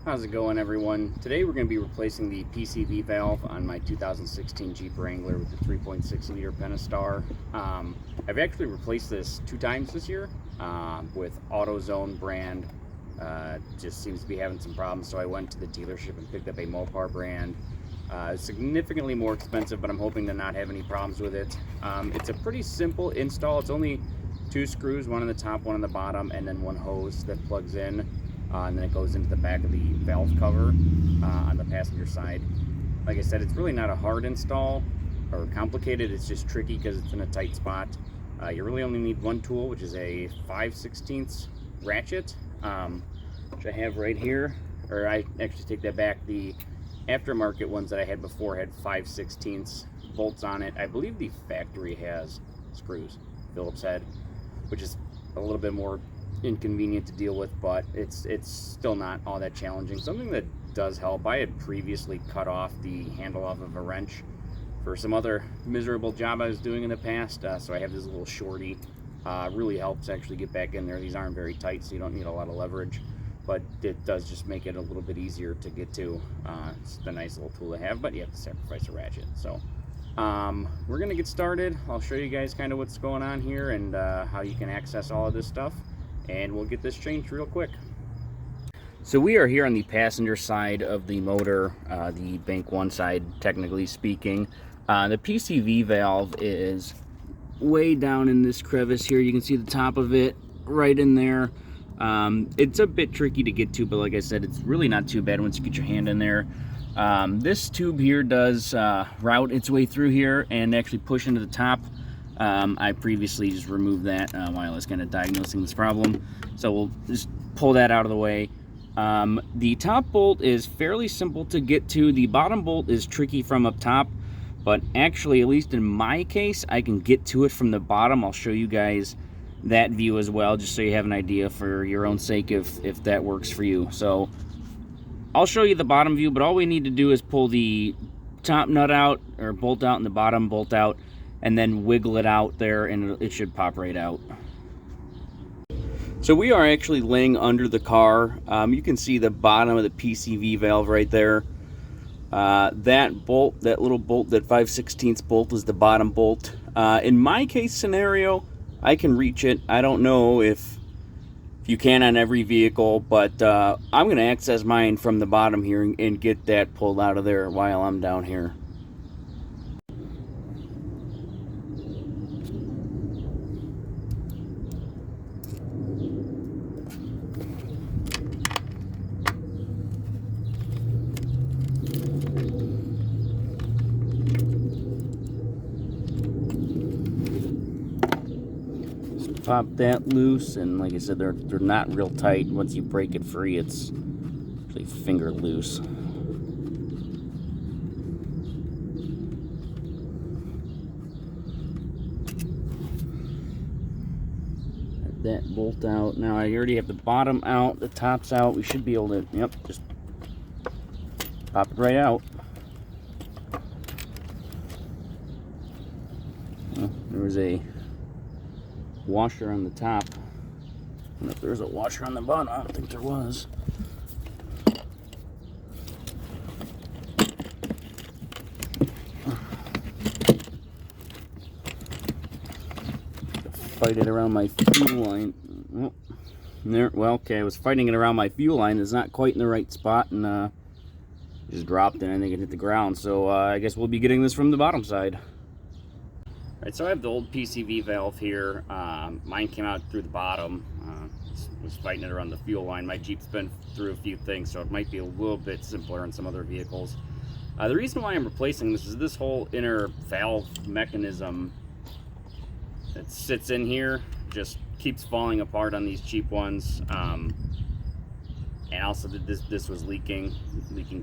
How's it going, everyone? Today we're going to be replacing the PCV valve on my 2016 Jeep Wrangler with the 3.6 liter pentastar. I've actually replaced this 2 times this year with AutoZone brand. Just seems to be having some problems, so I went to the dealership and picked up a Mopar brand. It's significantly more expensive, but I'm hoping to not have any problems with it. It's a pretty simple install. It's only 2 screws, one on the top, one on the bottom, and then one hose that plugs in. And then it goes into the back of the valve cover on the passenger side. Like I said, it's really not a hard install or complicated. It's just tricky because it's in a tight spot. You really only need one tool, which is a 5/16 ratchet, which I have right here. Or I actually take that back. The aftermarket ones that I had before had 5/16 bolts on it. I believe the factory has screws, Phillips head, which is a little bit more inconvenient to deal with, but it's still not all that challenging. Something that does help, I had previously cut off the handle off of a wrench for some other miserable job I was doing in the past, so I have this little shorty. Really helps actually get back in there. These aren't very tight, so you don't need a lot of leverage, but it does just make it a little bit easier to get to. It's a nice little tool to have, but you have to sacrifice a ratchet. So we're gonna get started. I'll show you guys kind of what's going on here and how you can access all of this stuff, and we'll get this changed real quick. So we are here on the passenger side of the motor, the bank one side, technically speaking. The PCV valve is way down in this crevice here. You can see the top of it right in there. It's a bit tricky to get to, but like I said, it's really not too bad once you get your hand in there. This tube here does route its way through here and actually push into the top. I previously just removed that while I was kind of diagnosing this problem, so we'll just pull that out of the way. The top bolt is fairly simple to get to. The bottom bolt is tricky from up top, but actually, at least in my case, I can get to it from the bottom. I'll show you guys that view as well, just so you have an idea for your own sake if that works for you. So I'll show you the bottom view, but all we need to do is pull the top nut out, or bolt out, and the bottom bolt out, and then wiggle it out there, and it should pop right out. So we are actually laying under the car. You can see the bottom of the PCV valve right there. That bolt, that little bolt, that 5/16 bolt, is the bottom bolt. In my case scenario, I can reach it. I don't know if you can on every vehicle, but I'm going to access mine from the bottom here and get that pulled out of there while I'm down here. Pop that loose, and like I said, they're not real tight. Once you break it free, it's actually finger loose. That bolt out. Now I already have the bottom out, the top's out. We should be able to, yep, just pop it right out. Well, there was a washer on the top. I don't know if there's a washer on the bottom. I don't think there was. Fight it around my fuel line. Oh, there. Well, okay. I was fighting it around my fuel line. It's not quite in the right spot, and just dropped it. I think it hit the ground. So I guess we'll be getting this from the bottom side. Alright, so I have the old PCV valve here. Mine came out through the bottom. Was fighting it around the fuel line. My Jeep's been through a few things, so it might be a little bit simpler in some other vehicles. The reason why I'm replacing this is this whole inner valve mechanism that sits in here just keeps falling apart on these cheap ones. And also this was leaking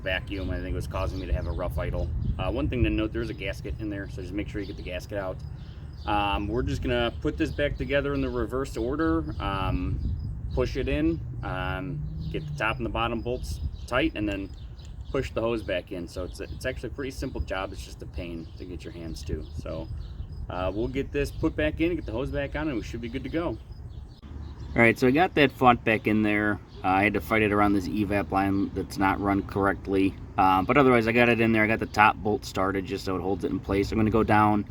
vacuum. I think it was causing me to have a rough idle. One thing to note, there's a gasket in there, so just make sure you get the gasket out. We're just gonna put this back together in the reverse order, push it in, get the top and the bottom bolts tight, and then push the hose back in. So it's actually a pretty simple job. It's just a pain to get your hands to. So we'll get this put back in, get the hose back on, and we should be good to go. Alright, so I got that fought back in there. I had to fight it around this evap line that's not run correctly. But otherwise, I got it in there. I got the top bolt started just so it holds it in place. I'm going to go down,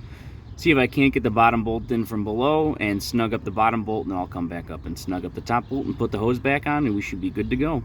see if I can't get the bottom bolt in from below and snug up the bottom bolt, and then I'll come back up and snug up the top bolt and put the hose back on, and we should be good to go.